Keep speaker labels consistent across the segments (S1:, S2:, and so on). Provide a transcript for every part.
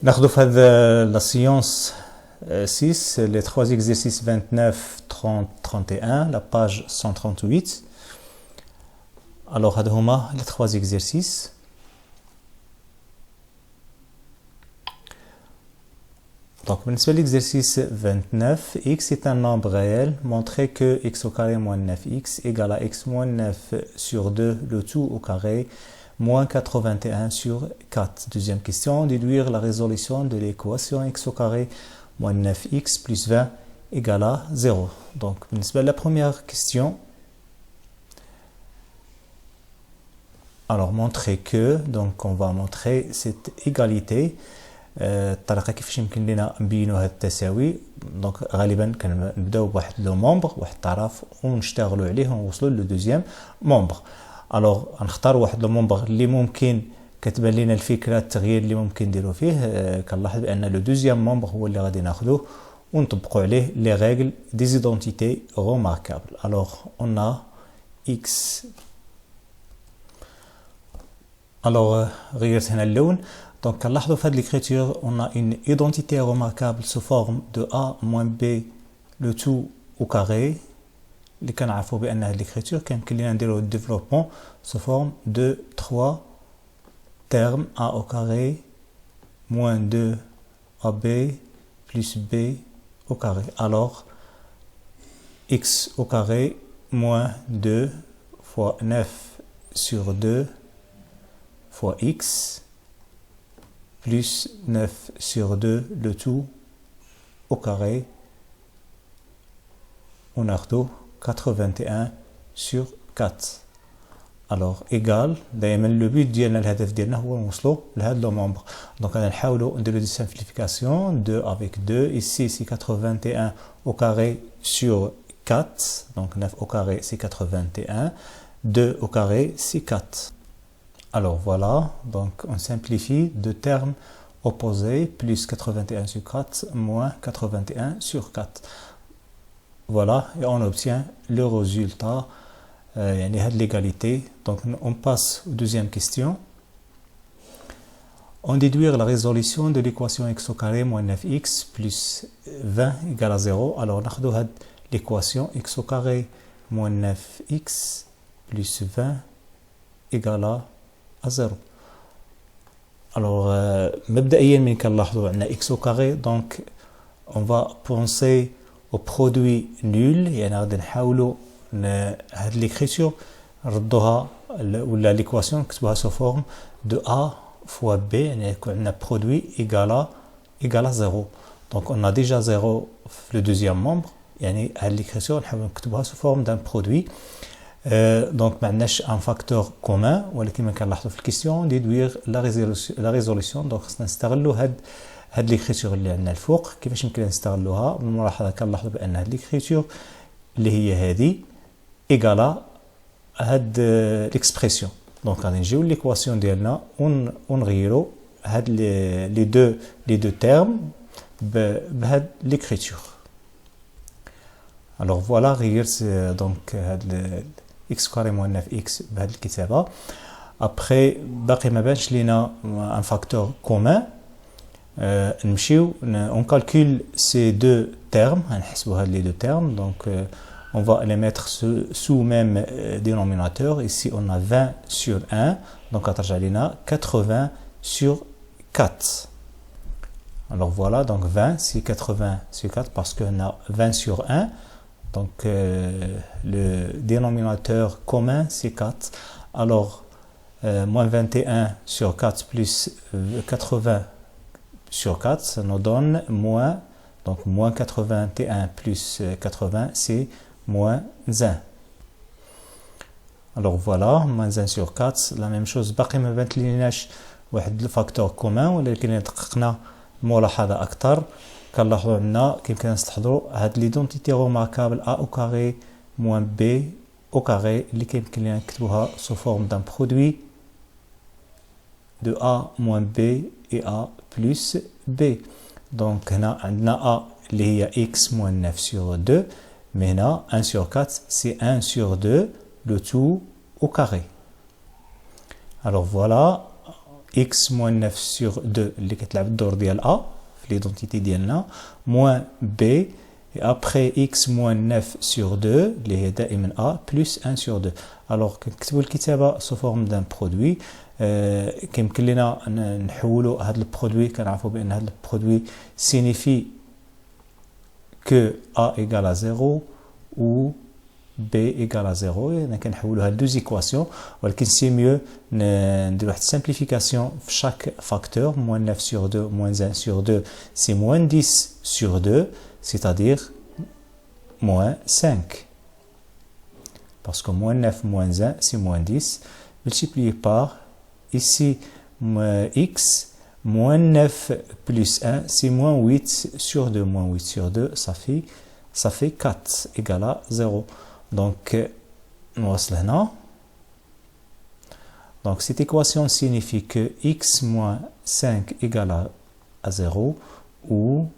S1: ناخذ في هذا la science 6 les trois exercices 29 30 31 la page 138. Alors هذا هما les trois exercices. Donc بالنسبة l'exercice 29, x est un nombre réel. Montrer que x au carré moins 9x égale à x moins 9 sur 2, le tout au carré, moins 81 sur 4. Deuxième question, déduire la résolution de l'équation x au carré moins 9x plus 20 égale à 0. Donc بالنسبة la première question, alors montrer que, donc on va montrer cette égalité. الطريقه كيفاش يمكن لنا نبينوا هذا التساوي. دونك غالبا كنبداو بواحد لو مومبر واحد الطرف ونشتغلوا عليه ونوصلوا لو دوزيام مومبر. الوغ غنختار واحد لو مومبر اللي ممكن كتبان لنا الفكره التغيير اللي ممكن نديرو فيه. كنلاحظ بان لو دوزيام مومبر هو اللي غادي ناخذوه ونطبقوا عليه لي ريغل دي زيدونتيتي روماركابل. الوغ اون ا اكس. الوغ غيرت هنا اللون. Donc, à l'arrière de l'écriture, on a une identité remarquable sous forme de a moins b, le tout au carré. Les canards faut bien l'écriture, comme qu'il y a un développement sous forme de 3 termes a au carré moins 2 ab plus b au carré. Alors, x au carré moins 2 fois 9 sur 2 fois x plus 9 sur 2, le tout au carré, on a 81 sur 4. Alors, égal, le but ديالنا الهدف ديالنا هو نوصلوا لهذا le membre. Donc, on va نحاولوا نديروا des simplifications. 2 avec 2, ici c'est 81 au carré sur 4. Donc, 9 au carré c'est 81. 2 au carré c'est 4. Alors voilà, donc on simplifie deux termes opposés, plus 81 sur 4, moins 81 sur 4. Voilà, et on obtient le résultat, l'égalité. Donc on passe aux deuxième question. On déduire la résolution de l'équation x au carré moins 9x plus 20 égale à 0. Alors on a l'équation x au carré moins 9x plus 20 égale à 0. Alors, مبدئيا من كنلاحظوا عندنا x au carré, donc on va penser au produit nul. يعني غادي نحاولوا هاد l'écriture نردوها ولا l'équation نكتبوها sous forme de a fois b, يعني يكون عندنا produit égal à 0. Donc on a déjà 0 في le deuxième membre, يعني هاد l'écriture نحاولوا نكتبوها sous forme d'un produit. Donc ما عندناش ان فاكتور كومان، ولكن ما كنلاحظوا في الكيستيون ديدوير لا ريزوليسيون. دونك خصنا نستغلوا هاد ليكريتور اللي عندنا الفوق. كيفاش يمكن نستغلوها؟ بالملاحظه كنلاحظوا بان هاد ليكريتور اللي هي هادي ايغالا هاد ليكسبرسيون. دونك غادي نجيو ليكواسيون ديالنا ونغيروا هاد لي دو تيرم بهاد ليكريتور. Alors voilà, غيرت donc هاد x carré moins 9x بهذه الكتابه. ابخي باقي ما بانش لينا ان فاكتور كومان. نمشيو on calcule ces deux termes. غنحسبوا هاد لي دو termes. donc on va les mettre sous même dénominateur. Ici on a 20 sur 1, donc غترجع لينا 80 sur 4. Alors voilà, donc 20 c'est 80 sur 4 parce qu'on a 20 sur 1. Donc, le dénominateur commun, c'est 4. Alors, moins 21 sur 4 plus 80 sur 4, ça nous donne moins. Donc, moins 81 plus 80, c'est moins 1. Alors, voilà, moins 1 sur 4. La même chose, باقي ما بانت ليناش واحد الفاكتور كومان، ولكن دققنا ملاحظة أكثر كنلاحظوا عندنا كيمكن نستحضروا هاد ليدونتيتي روماركابل a au carré moins b au carré اللي كيمكن لنا نكتبوها sous forme d'un produit de a moins b et a plus b. donc هنا عندنا a اللي هي x moins 9 sur 2, mais هنا 1 sur 4 c'est 1 sur 2, le tout au carré. Alors voilà, x moins 9 sur 2 اللي كتلعب الدور ديال a في l'identité ديالنا moins b et après x moins 9 sur 2 اللي هي دائما a plus 1 sur 2. alors كنكتبوا الكتابه sous forme d'un produit كيمكن لنا نحولوا هذا البرودوي كنعرفوا بان هذا البرودوي signifie que a égale à 0 ou b égale à 0 يعني كنحولوها لدوز ايكواسيون ولكن سي ميو ندير واحد simplification في chaque facteur moins 9 sur 2 moins 1 sur 2 c'est moins 10 sur 2 c'est-à-dire moins 5 parce que moins 9 moins 1 c'est moins 10 multiplié par ici x moins 9 plus 1 c'est moins 8 sur 2 moins 8 sur 2 ça fait 4 égale à 0. Donc, donc cette équation signifie que x moins 5 égale à 0 ou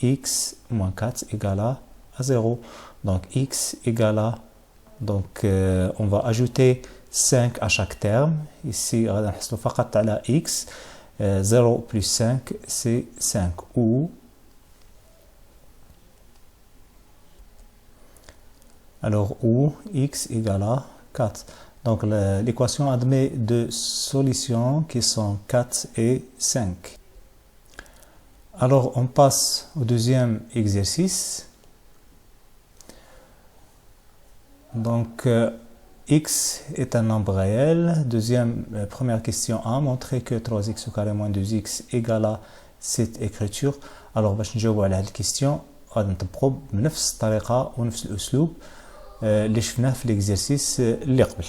S1: x moins 4 égale à 0. Donc x égale à, donc on va ajouter 5 à chaque terme. Ici, on va x, 0 plus 5 c'est 5 ou alors ou x égale à 4. Donc l'équation admet deux solutions qui sont 4 et 5. Alors on passe au deuxième exercice. Donc x est un nombre réel. Première question A, montrer que 3x au carré moins 2x égale à cette écriture. Alors باش نجاوبوا على هذه الكيستيون غادي نطبقوا بنفس الطريقه ونفس الاسلوب اللي شفناه في ليكزيرسيس اللي قبل.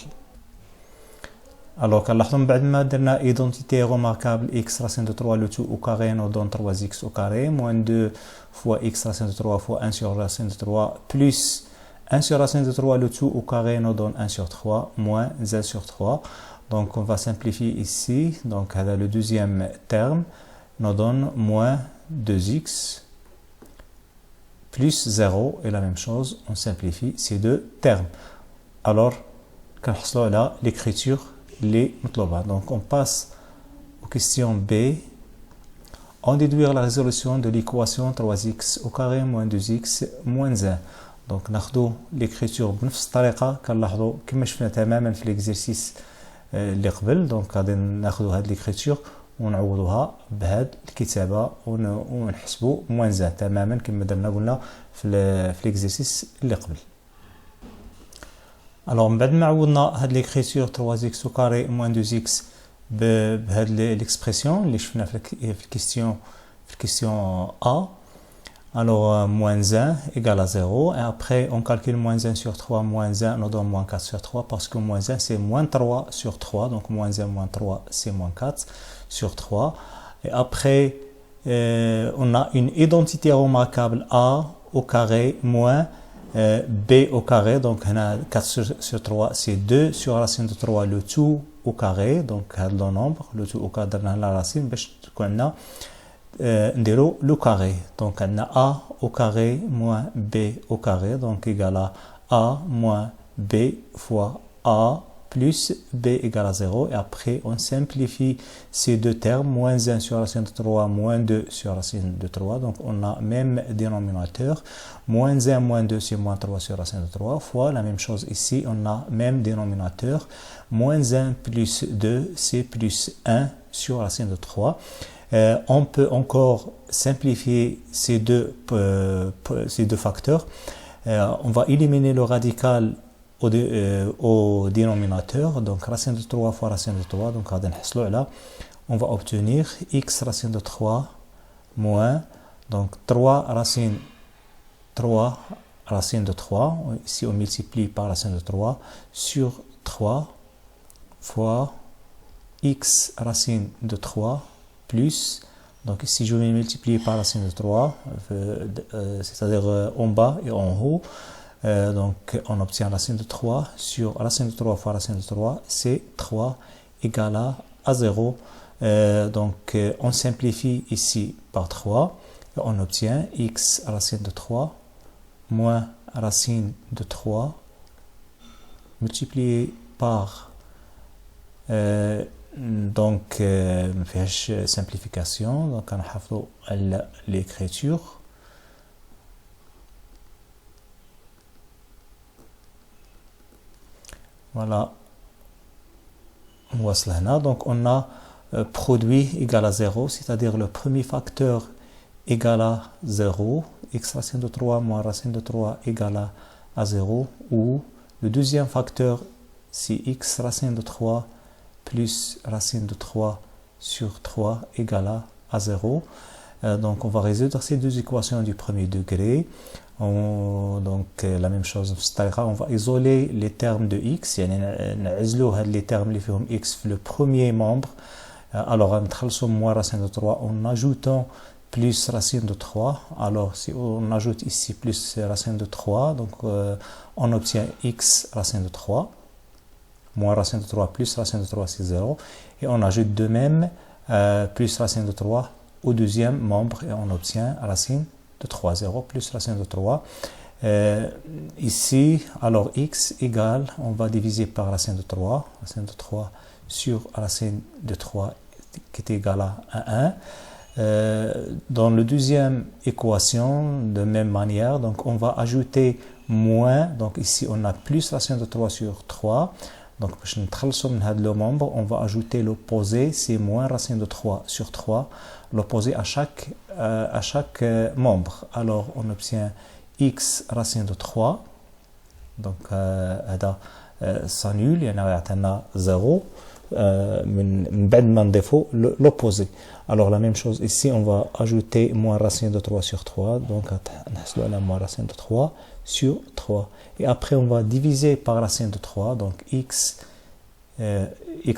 S1: Alors كنلاحظوا من بعد ما درنا identité remarquable x racine de 3 le tout au carré nous donne 3x au carré moins 2 fois x racine de 3 fois 1 sur racine de 3 plus 1 sur racine de 3 le tout au carré nous donne 1 sur 3 moins 1 sur 3. Donc on va simplifier ici. Donc le deuxième terme nous donne moins 2x plus 0 et la même chose, on simplifie ces deux termes. Alors, كنحصلوا على l'écriture اللي مطلوبة. Donc on passe aux questions B. On déduire la résolution de l'équation 3x au carré moins 2x moins 1. Donc ناخذوا l'écriture بنفس الطريقة كنلاحظوا كما شفنا تماما في l'exercice اللي قبل. Donc غادي ناخذوا هذه l'écriture ونعوضوها بهذه الكتابه ونحسبوا موان 1 تماما كما درنا قلنا في ليكزيرسيس اللي قبل. الوغ من بعد ما عوضنا هاد ليكريتور 3x au carré moins 2x بهاد ليكسبرسيون اللي شفنا في الكيستيون A. Alors moins 1 égale à 0 et après on calcule moins 1 sur 3 moins 1 nous donne moins 4 sur 3 parce que moins 1 c'est moins 3 sur 3 donc moins 1 moins 3 c'est moins 4 sur 3 et après on a une identité remarquable A au carré moins B au carré donc 4 sur 3 c'est 2 sur racine de 3 le tout au carré donc le nombre le tout au carré de la racine باش تكون عندنا نديرو le carré donc on a A au carré moins B au carré donc égal à A moins B fois A plus B égale à 0 et après on simplifie ces deux termes moins 1 sur racine de 3 moins 2 sur racine de 3 donc on a même dénominateur moins 1 moins 2 c'est moins 3 sur racine de 3 fois la même chose ici on a même dénominateur moins 1 plus 2 c'est plus 1 sur racine de 3. On peut encore simplifier ces deux facteurs. On va éliminer le radical au dénominateur. Donc racine de 3 fois racine de 3. Donc on va obtenir x racine de 3 moins donc 3 racine de 3. Ici on multiplie par racine de 3 sur 3 fois x racine de 3 plus, donc ici je vais multiplier par racine de 3, c'est-à-dire en bas et en haut, donc on obtient racine de 3 sur racine de 3 fois racine de 3, c'est 3 égale à 0, donc on simplifie ici par 3, et on obtient x racine de 3 moins racine de 3 multiplié par donc ما فيهاش simplification, donc غنحافظوا على l'écriture. Voilà, on voit là. Donc on a produit égal à 0, c'est-à-dire le premier facteur égal à 0, x racine de 3 moins racine de 3 égal à 0, ou le deuxième facteur c'est x racine de 3 plus racine de 3 sur 3 égal à 0. Donc on va résoudre ces deux équations du premier degré. Donc la même chose, on va isoler les termes de x, les termes les formes x le premier membre. Alors on va moins racine de 3 en ajoutant plus racine de 3. Alors si on ajoute ici plus racine de 3, donc on obtient x racine de 3. Moins racine de 3 plus racine de 3 c'est 0. Et on ajoute de même plus racine de 3 au deuxième membre et on obtient racine de 3, 0 plus racine de 3. Ici, alors x égale, on va diviser par racine de 3 sur racine de 3 qui est égal à 1. Dans la deuxième équation, de même manière, donc on va ajouter moins, donc ici on a plus racine de 3 sur 3. Donc, pour le membre, on va ajouter l'opposé, c'est moins racine de 3 sur 3, l'opposé à chaque membre. Alors, on obtient x racine de 3, donc ça s'annule, il y en a 0, défaut l'opposé. Alors, la même chose ici, on va ajouter moins racine de 3 sur 3, donc on a moins racine de 3 sur 3. Et après, on va diviser par racine de 3. Donc, x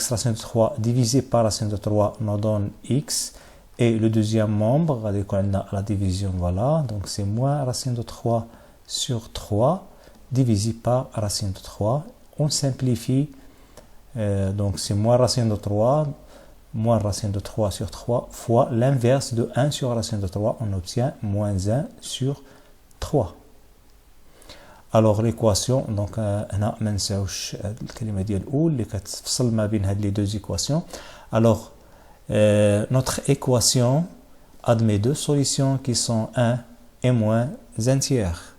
S1: racine de 3 divisé par racine de 3 nous donne x. Et le deuxième membre, la division, voilà. Donc, c'est moins racine de 3 sur 3 divisé par racine de 3. On simplifie. Donc, c'est moins racine de 3 sur 3 fois l'inverse de 1 sur racine de 3. On obtient moins 1 sur 3. Alors l'équation, donc هنا ما نساوش الكلمه ديال الاول اللي كتفصل ما بين هاد لي deux équations. Alors notre équation admet deux solutions qui sont 1 et moins un tiers.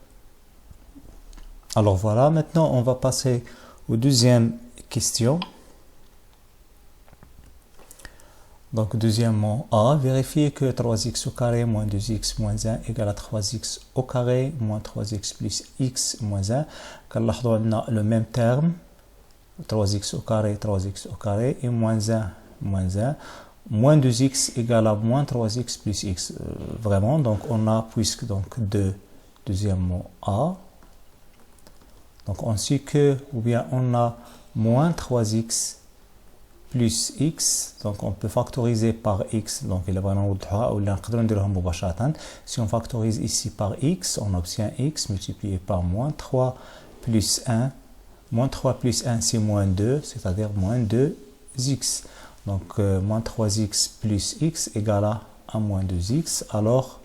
S1: Alors voilà, maintenant on va passer aux deuxième question. Donc, deuxièmement, A, vérifier que 3x au carré moins 2x moins 1 égale à 3x au carré moins 3x plus x moins 1. كنلاحظوا عندنا le même terme, 3x au carré et moins 1 moins 1. Moins 2x égale à moins 3x plus x. Vraiment, donc on a, puisque donc 2, deuxièmement A. Donc on sait que, ou bien on a moins 3x plus x, donc on peut factoriser par x, donc il est vraiment si on factorise ici par x, on obtient x multiplié par moins 3 plus 1, moins 3 plus 1 c'est moins 2, c'est-à-dire moins 2x, donc moins 3x plus x égale à moins 2x, alors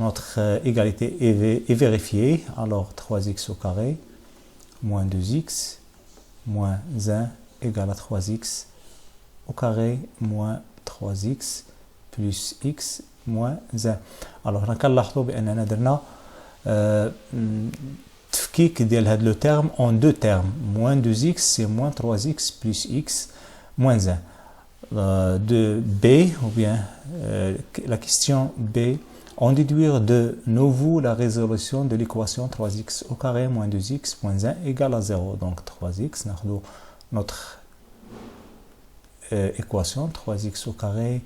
S1: notre égalité est vérifiée, alors 3x au carré moins 2x moins 1 égale à 3x au carré moins 3x plus x moins 1. Alors كنلاحظوا باننا درنا تفكيك ديال هذا لو terme en deux termes. Moins 2x c'est moins 3x plus x moins 1. De B, ou bien la question B, on déduire de nouveau la résolution de l'équation 3x au carré moins 2x moins 1 égale à 0. Donc 3x, notre équation 3x au carré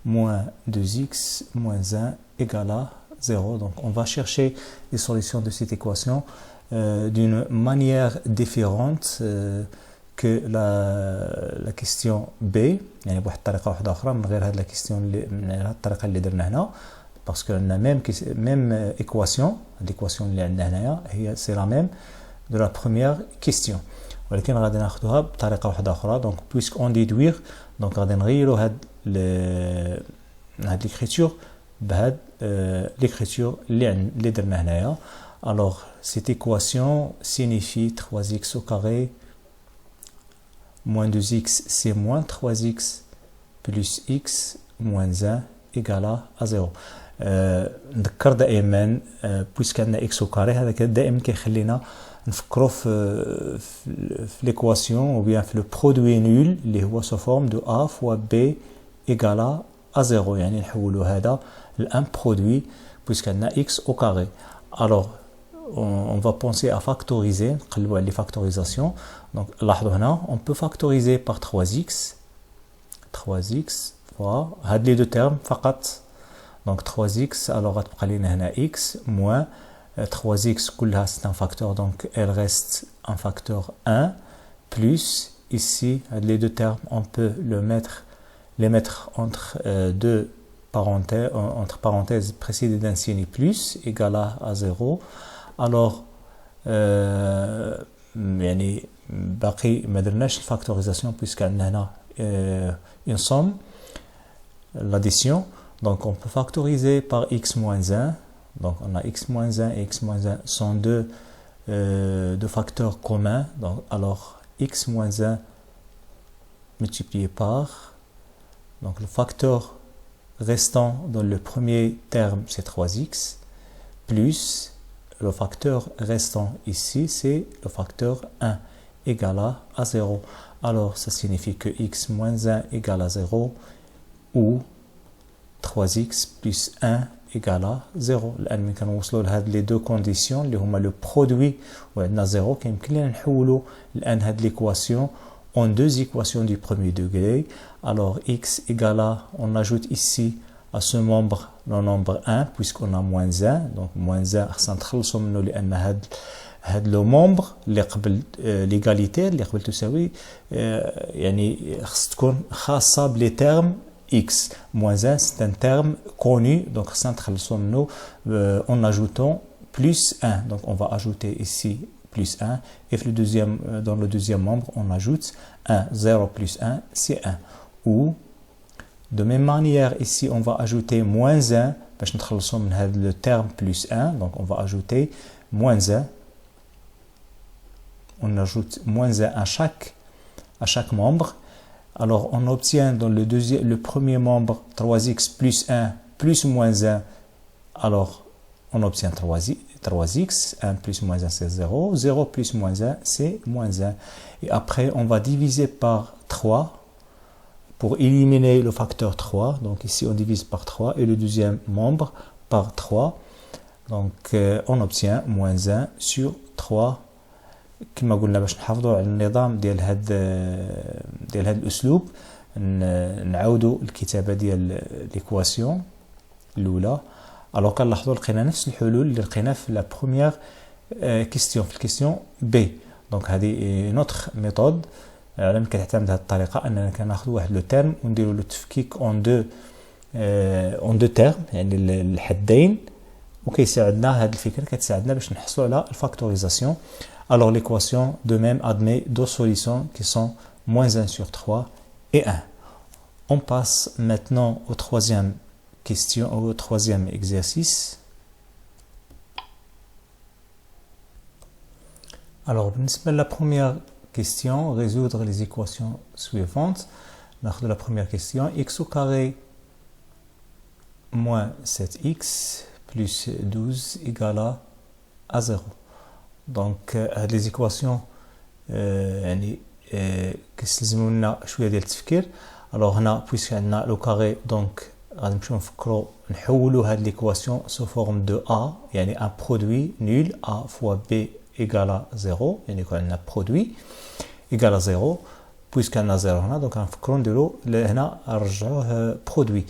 S1: moins 2x moins 1 égale à 0. Donc on va chercher les solutions de cette équation d'une manière différente que la question B. يعني بواحد الطريقة واحدة أخرى من غير هاد la question من الطريقة اللي درنا هنا. Parce qu'on a même équation, l'équation اللي عندنا هنايا c'est la même de la première question. ولكن غادي ناخذوها بطريقه واحده اخرى. Donc puisqu'on déduire, donc غادي نغيروا هاد l'écriture بهاد l'écriture اللي درنا هنايا. Alors cette équation signifie 3x au carré moins 2x, c'est moins 3x plus x moins 1 égale à 0. نذكر دائما بويسك عندنا x au carré هذا دائما كيخلينا نفكروا في l'équation ou bien في le produit nul اللي هو sous forme de a fois b égale à 0 يعني نحولوا هذا لان produit puisque عندنا x au carré. Alors on va penser à factoriser, نقلبوا على les factorisations. Donc لاحظوا هنا on peut factoriser par 3x fois هاد les deux termes فقط. Donc 3x, alors غتبقى لينا هنا x moins 3x كلها c'est un facteur, donc elle reste un facteur 1 plus ici les deux termes on peut les mettre entre deux parenthèses, entre parenthèses précédées d'un signe plus égal à 0. Alors يعني باقي ما درناش الفاكتوريزاسيون puisque عندنا هنا une somme, l'addition. Donc on peut factoriser par x moins 1. Donc on a x moins 1 et x moins 1 sont deux facteurs communs. Donc alors x moins 1 multiplié par, donc le facteur restant dans le premier terme c'est 3x plus le facteur restant ici c'est le facteur 1 égal à 0. Alors ça signifie que x moins 1 égale à 0 ou 3x plus 1 égale à 0. الآن ملي كنوصلوا لهاد لي دو كونديسيون اللي هما لو برودوي وعندنا 0 كيمكن لنا نحولوا الآن هاد ليكواسيون en deux équations du premier degré. Alors x égale à, on ajoute ici à ce membre le nombre 1 puisqu'on a moins 1. Donc moins 1 خصنا نتخلصوا منه لأن هاد لو membre اللي قبل l'égalité اللي قبل تساوي يعني خص تكون خاصة بلي termes x. Moins 1, c'est un terme connu, donc en ajoutant plus 1. Donc on va ajouter ici plus 1, et dans le deuxième membre, on ajoute 1. 0 plus 1, c'est 1. Ou, de même manière, ici, on va ajouter moins 1, parce que le terme plus 1, donc on va ajouter moins 1. On ajoute moins 1 à chaque membre. Alors, on obtient dans le premier membre 3x plus 1 plus moins 1. Alors, on obtient 3x. 1 plus moins 1, c'est 0. 0 plus moins 1, c'est moins 1. Et après, on va diviser par 3 pour éliminer le facteur 3. Donc, ici, on divise par 3 et le deuxième membre par 3. Donc, on obtient moins 1 sur 3. كما قلنا باش نحافظوا على النظام ديال هاد الاسلوب نعاودوا الكتابه ديال ليكواسيون الاولى. الوغ كنلاحظوا لقينا نفس الحلول اللي لقينا في لا بروميير كيستيون في الكيستيون بي. دونك هذه نوتر ميثود على كتعتمد هذه الطريقه اننا كناخذوا واحد لو تيرم ونديروا له تفكيك اون دو تيرم يعني الحدين وكيساعدنا هذه الفكره كتساعدنا باش نحصلوا على الفاكتوريزاسيون. Alors l'équation de même admet deux solutions qui sont moins 1 sur 3 et 1. On passe maintenant au troisième exercice. Alors, la première question, résoudre les équations suivantes. La première question, x au carré moins 7x plus 12 égale à 0. Donc les équations يعني كيستلزموا لنا شويه ديال التفكير. الوغ هنا بويسك عندنا لو كاري دونك غادي نمشيو نفكروا نحولوا هاد ليكواسيون سو فورم دو ا يعني ان برودوي نول ا فوا بي ايغال 0 يعني يكون عندنا برودوي ايغال 0 بويسك عندنا 0 هنا دونك غنفكروا نديروا هنا نرجعوه برودوي.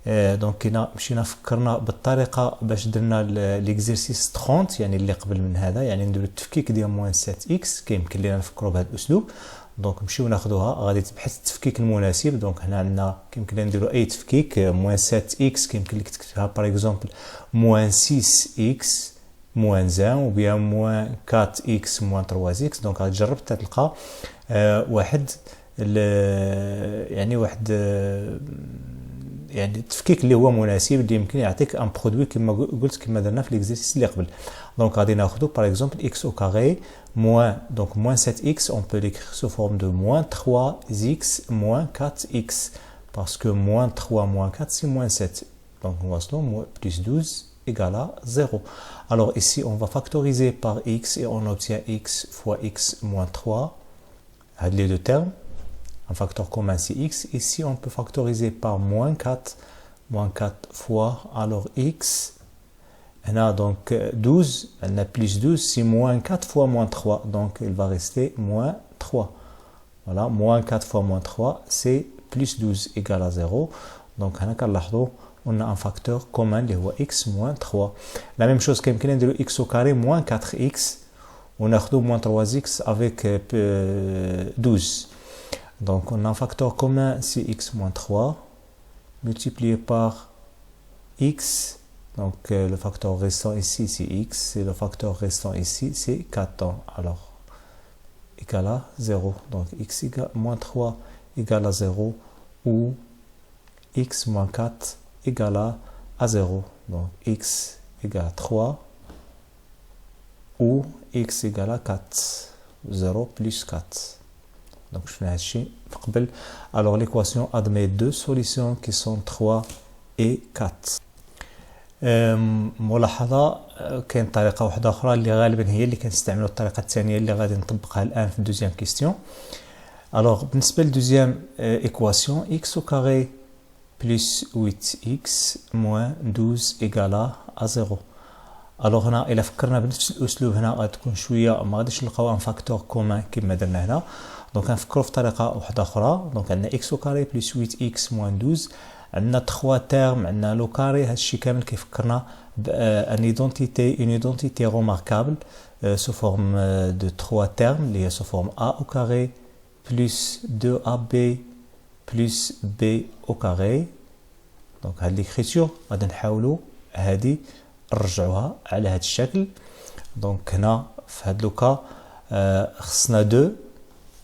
S1: دونك هنا مشينا فكرنا بالطريقه باش درنا ليكزيرسيس 30 يعني اللي قبل من هذا يعني نديرو التفكيك ديال موان 7 اكس كيمكن لينا نفكروا بهذا الاسلوب. دونك نمشيو ناخذوها غادي تبحث التفكيك المناسب. دونك هنا عندنا كيمكن لنا نديرو اي تفكيك موان 7 اكس كيمكن لك تكتبها باغ اكزومبل موان 6 اكس موان 1 ou bien موان 4 اكس موان 3 اكس. دونك غادي تجرب حتى تلقى واحد يعني واحد يعني التفكيك اللي هو مناسب اللي يمكن يعطيك ان برودوي كما قلت كما درنا في ليكزيرسيس اللي قبل. دونك غادي ناخذ باغ اكزومبل x au carré moins donc moins 7x, on peut l'écrire sous forme de moins 3x moins 4x parce que moins 3 moins 4 c'est moins 7. Donc nous voici plus 12 égale à 0. Alors ici on va factoriser par x et on obtient x fois x moins 3. Les deux termes. Un facteur commun c'est x. Ici on peut factoriser par moins 4 fois alors x. On a donc 12, on a plus 12, c'est moins 4 fois moins 3, donc il va rester moins 3. Voilà, moins 4 fois moins 3, c'est plus 12 égale à 0. Donc on a un facteur commun, qui est x moins 3. La même chose qu'un x au carré moins 4x, on a moins 3x avec 12. Donc on a un facteur commun, c'est x moins 3, multiplié par x. Donc le facteur restant ici c'est x et le facteur restant ici c'est 4. Alors égal à 0. Donc x égale moins 3 égale à 0 ou x moins 4 égale à 0. Donc x égale à 3 ou x égale à 4. 0 plus 4. Donc je fais un chi. Alors l'équation admet deux solutions qui sont 3 et 4. ملاحظه كاين طريقه واحده اخرى اللي غالبا هي اللي كنستعملوا الطريقه الثانيه اللي غادي نطبقها الان في الدوزيام كيستيون. الوغ بالنسبه للدوزيام ايكواسيون x au carré plus 8x moins 12 égale à 0. الوغ هنا الا فكرنا بنفس الاسلوب هنا غتكون شويه ما غاديش نلقاو ان فاكتور كومان كما درنا هنا. دونك غنفكروا في طريقه واحده اخرى. دونك عندنا x au carré plus 8x moins 12. عندنا 3 تيرم عندنا لو كاري. هادشي كامل كيفكرنا بان ايدونتيتي روماركابل سو فورم دو 3 تيرم اللي هي سو فورم a au carré plus 2ab plus b au carré. دونك هاد ليكريتور غادي نحاولوا هادي نرجعوها على هاد الشكل. دونك هنا في هاد لوكا خصنا 2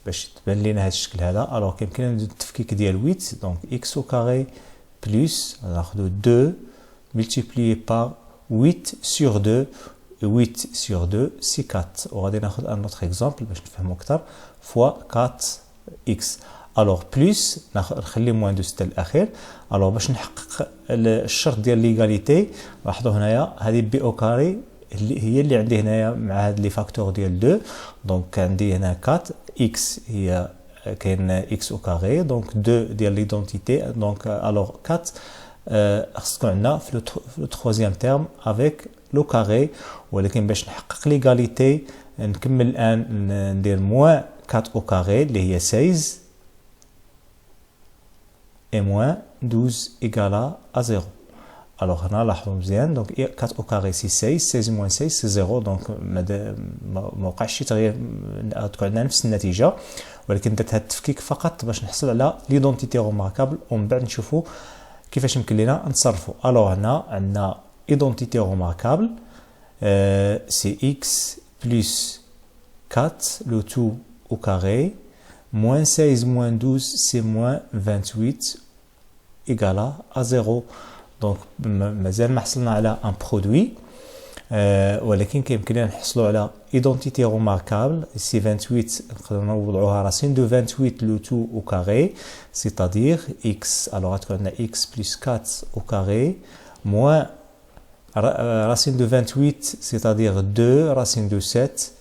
S1: باش تبان لينا هاد الشكل هذا. الوغ كيمكن ندير التفكيك ديال 8. دونك x au carré plus, on a 2 multiplié par 8 sur 2. 8 sur 2, c'est 4. On va prendre un autre exemple, fois 4x. Alors, plus, on va moins de ce l'achir. Alors, pour نحقق الشرط ديال l'égalité, لاحظوا هنايا هذه b au carré هي اللي عندي هنايا مع هاد لي فاكتور ديال 2. دونك عندي هنا 4 x هي كاين x au carré, donc 2 ديال l'identité, donc alors 4 خص تكون عندنا في لو troisième terme avec le carré. ولكن باش نحقق ليغاليتي نكمل الان ندير موان 4 au carré اللي هي 16 et moins 12 égale à 0. Alors هنا لاحظوا مزيان. دونك 4 au carré c'est 16, 16 moins 16 c'est 0. دونك ما وقعش شي تغيير, تكون عندنا نفس النتيجه. ولكن درت هاد التفكيك فقط باش نحصل على ليدونتيتي روماركابل ومن بعد نشوفوا كيفاش يمكن لينا نتصرفوا. الوغ هنا عندنا ايدونتيتي روماركابل سي x plus 4 le tout au carré moins 16 moins 12 c'est moins 28 égale à 0. دونك مازال ما حصلنا على ان برودوي ولكن كيمكن نحصلوا على ايدونتيتي روماركابل. سي 28 نقدروا نوضعوها راسين دو 28 لو تو او كاري سيتادير x. الوغ غتكون عندنا x plus 4 au carré moins racine de 28 c'est-à-dire 2 racine de 7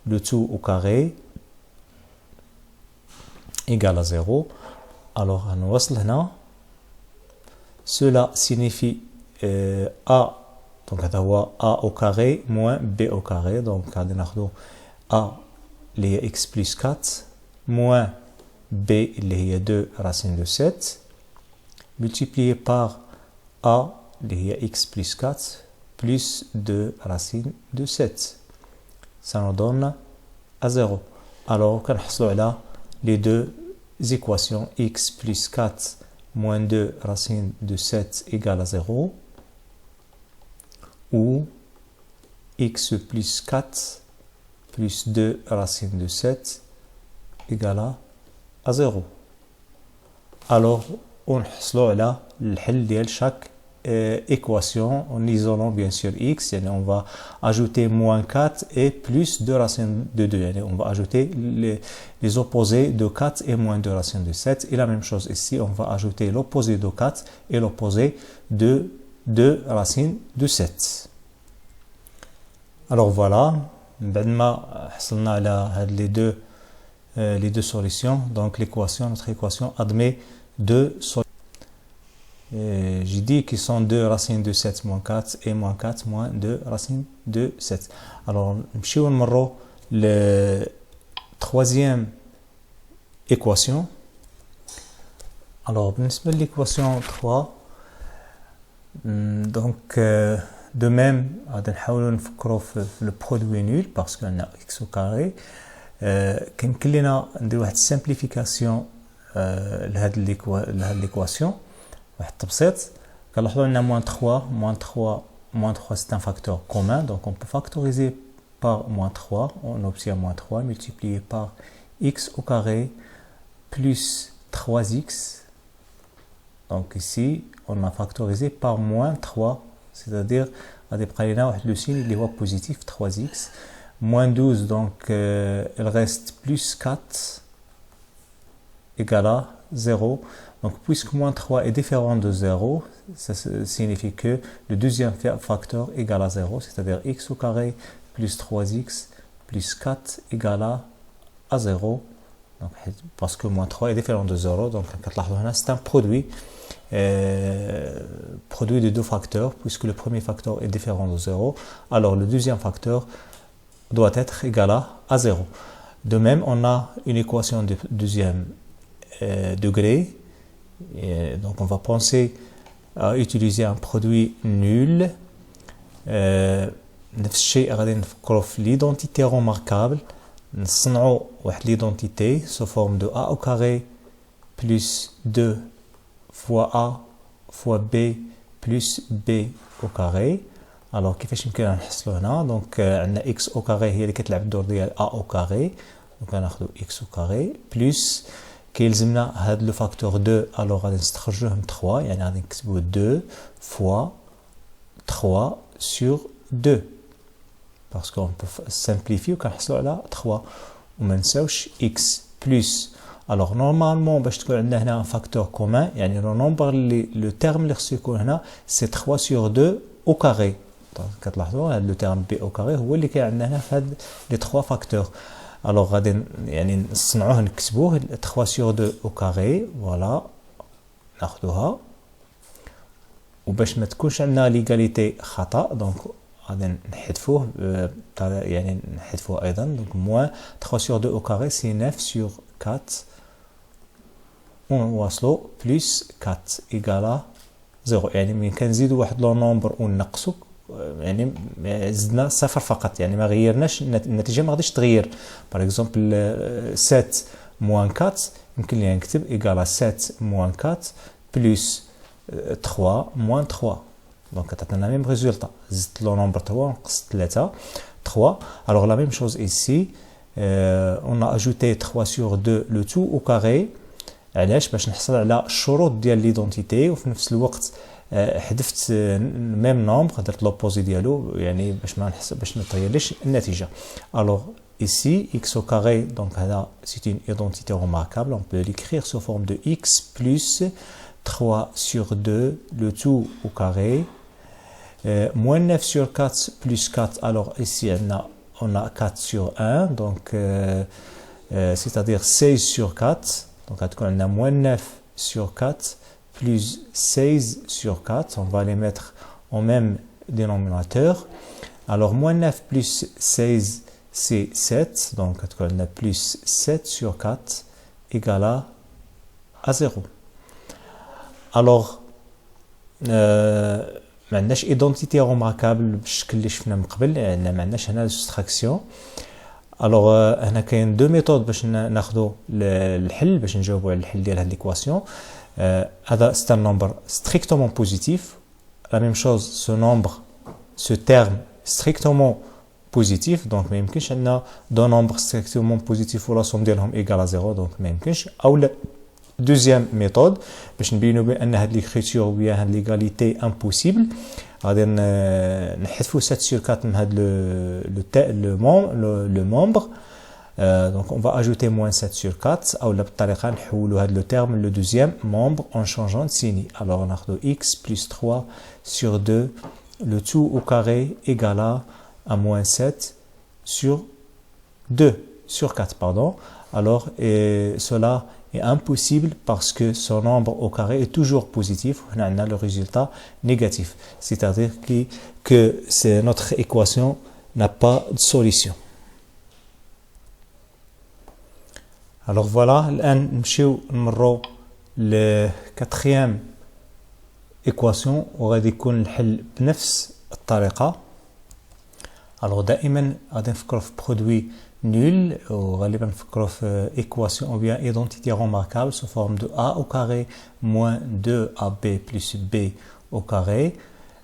S1: le tout au carré égale à 0. alors نوصل هنا cela signifie a. donc هذا هو a au carré moins b au carré. donc غادي ناخذوا a اللي هي x plus 4 moins b اللي هي 2 racine de 7 multiplié par a اللي هي x plus 4 plus 2 racine de 7. ça nous donne à 0. alors كنحصلوا على les deux équations x plus 4 moins 2 racine de 7 égale à 0 ou x plus 4 plus 2 racine de 7 égale à 0. alors ونحصلوا على الحل ديال chaque équation en isolant bien sûr x. يعني on va ajouter moins 4 et plus 2 racines de 2. يعني on va ajouter les opposés de 4 et moins 2 racines de 7. Et la même chose ici, on va ajouter l'opposé de 4 et l'opposé de 2 racines de 7. Alors voilà, بعد ما حصلنا على هاد les deux solutions, donc l'équation, notre équation admet deux solutions. J'ai dit qu'ils sont 2 racines de 7 moins 4 et moins 4 moins 2 racines de 7. Alors, نمشيو نمرو la troisième équation. Alors, بالنسبة l'équation 3, donc de même, غادي نحاولوا نفكروا في le produit nul parce qu'on a x au carré. كيمكن لنا ندير واحد simplification لهاد l'équation. واحد التبسيط كنلاحظوا عندنا moins 3 c'est un facteur commun, donc on peut factoriser par moins 3, on obtient moins 3 multiplié par x au carré plus 3x. Donc ici on a factorisé par moins 3, c'est-à-dire غادي يبقى لنا واحد لو سين اللي هو positif 3x moins 12, donc il reste plus 4 égale à 0. Donc, puisque moins 3 est différent de 0, ça signifie que le deuxième facteur égale à 0, c'est-à-dire x au carré plus 3x plus 4 égale à 0. Donc, parce que moins 3 est différent de 0, donc c'est un produit de deux facteurs, puisque le premier facteur est différent de 0, alors le deuxième facteur doit être égal à 0. De même, on a une équation de deuxième degré. Et donc on va penser à utiliser un produit nul. نفس الشيء غادي نفكروا في l'identité remarquable. نصنعوا واحد l'identité sous forme de a au carré plus 2 fois a fois b plus b au carré. Alors كيفاش يمكن نحصلوا هنا؟ دونك عندنا x au carré هي اللي كتلعب الدور ديال a au carré. دونك غناخذوا x au carré plus كيلزمنا هاد لو فاكتور 2، الوغ غادي نستخرجوه من 3، يعني غادي نكتبو 2 فوا 3 sur 2 باسكو اون بو سامبليفي وكنحصلوا على 3 وما نساوش x بلس. الوغ نورمالمون باش تكون عندنا هنا فاكتور كومان، يعني لو نومبر اللي لو تيرم اللي خصو يكون هنا سي 3 sur 2 au carré. كتلاحظوا هاد لو تيرم بي او كاري هو اللي كاين عندنا هنا في هاد لي 3 فاكتور. الوغ غادي يعني نصنعوه نكتبوه 3 sur 2 au carré، فوالا ناخذوها. وباش ما تكونش عندنا ليغاليتي خطا دونك غادي نحذفوه، يعني نحذفوه ايضا. دونك موان 3 sur 2 au carré سي 9 sur 4 ونواصلوا بلس 4 ايكالا 0. يعني ملي كنزيدوا واحد لو نومبر ونقصوا يعني زدنا صفر فقط، يعني ما غيرناش النتيجه، ما غاديش تغير. باغ اكزومبل 7 موان 4 يمكن لي نكتب ايكالا 7 موان 4 بلس 3 موان 3، دونك كتعطينا ميم ريزولطا. زدت لو نومبر 3 ونقصت 3. Alors la même chose ici, on a ajouté 3 sur 2 le tout au carré. علاش؟ باش نحصل على الشروط ديال ليدونتيتي وفي نفس الوقت حذفت ميم نومبر، درت لوبوزي ديالو، يعني باش ما نحسب باش ما تغيرليش النتيجه. alors ici x au carré, donc هذا c'est une identité remarquable, on peut l'écrire sous forme de x plus 3 sur 2 le tout au carré moins 9 sur 4 plus 4. alors ici on a 4 sur 1, donc c'est-à-dire 16 sur 4. donc on a moins 9 sur 4 plus 16 sur 4, on va les mettre au même dénominateur. Alors moins 9 plus 16 c'est 7, donc on a plus 7 sur 4 égale à 0. alors ما عندناش ايدونتيتي روماركابل بالشكل اللي شفنا من قبل، يعني ما عندناش هنا سوستراكسيون. الوغ هنا كاين دو ميثود باش ناخذوا الحل، باش نجاوبوا على الحل ديال هاد ليكواسيون. هذا c'est un nombre strictement positif. La même chose, ce terme strictement positif, donc ما يمكنش عندنا دو نومبر strictement positif ولا somme ديالهم égal à 0، donc ما يمكنش. او deuxième méthode باش نبينوا بان هاد ليكريتور ou bien هاد ليغاليتي امبوسيبل. غادي نحذفوا 7 sur 4 من هاد le membre. Donc on va ajouter moins 7 sur 4 ou la بالطريقه نحولوا هاد le terme le deuxième membre en changeant de signe. Alors ناخذوا x plus 3 sur 2 le tout au carré égale à moins 7 sur 2 sur 4 pardon. Alors cela est impossible parce que son nombre au carré est toujours positif. On a le résultat négatif, c'est-à-dire que notre équation n'a pas de solution. Alors voilà, الآن نمشيو نمرو للquatrième équation وغادي يكون الحل بنفس الطريقة. Alors دائما غادي نفكروا في produit nul وغالبا نفكروا في équation ou bien identité remarquable sous forme de a au carré moins 2ab plus b au carré.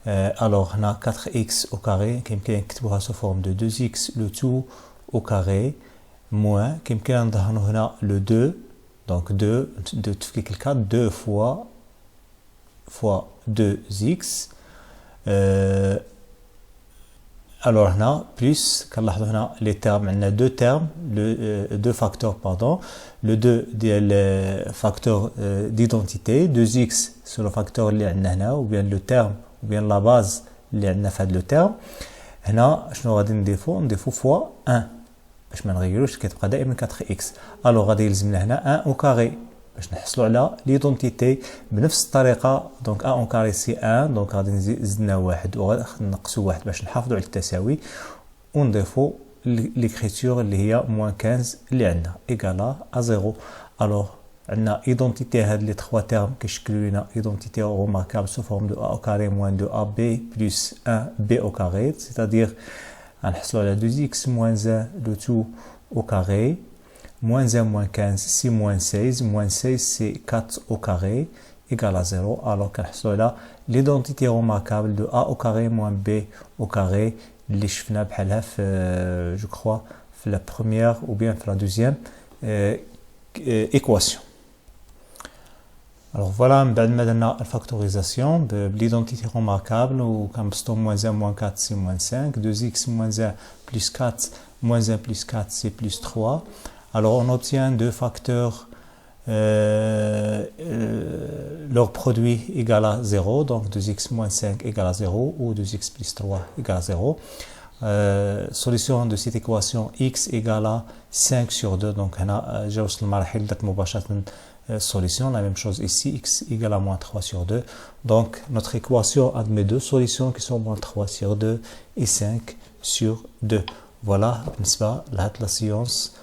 S1: Alors on a 4x au carré كيمكن نكتبوها sous forme de 2x le tout au carré moins كيمكن نظهروا هنا le 2 donc 2 تفكيك الكاد 2 fois 2x. Alors هنا plus كنلاحظوا هنا les termes عندنا deux termes deux facteurs pardon le 2 ديال facteur d'identité 2x sur le facteur اللي عندنا هنا ou bien le terme ou bien la base اللي عندنا في هذا le terme. هنا شنو غادي نضيفو fois 1 باش ما نغيروش كتبقى دائما 4x. الوغ غادي يلزمنا هنا 1 او كاري باش نحصلوا على ليدونتيتي بنفس الطريقه. دونك 1 او كاري سي 1 دونك غادي نزيدنا 1 وغادي نقصوا 1 باش نحافظوا على التساوي ونضيفوا ليكريتور اللي هي موان 15 اللي عندنا ايكالا ا 0. الوغ عندنا ايدونتيتي هاد لي 3 تيرم كيشكلوا لنا ايدونتيتي روماركابل سو فورم دو ا او كاري موان 2 ا بي بلس 1 بي او كاري c'est-à-dire نحصلوا على 2x moins 1 le tout au carré moins 1 moins 15 c'est moins 16 moins 16 c'est 4 au carré égale à 0. alors كنحصلوا على l'identité remarquable de a au carré moins b au carré اللي شفنا بحالها في je crois في la première ou bien في la deuxième équation. Alors voilà, من بعد ما درنا الفاكتوريزاسيون بليدونتيتي روماركابل وكنبسطو moins 1 moins 4 c'est moins 5 2x moins 1 plus 4 moins 1 plus 4 c'est plus 3. Alors on obtient deux facteurs leur produit égale à 0 donc 2x moins 5 égale à 0 ou 2x plus 3 égale à 0. Solution de cette équation x égale à 5 sur 2 donc هنا جا وصل المراحل درت مباشرة solution, la même chose ici, x égale à moins 3 sur 2. Donc, notre équation admet deux solutions qui sont moins 3 sur 2 et 5 sur 2. Voilà, n'est-ce pas, la science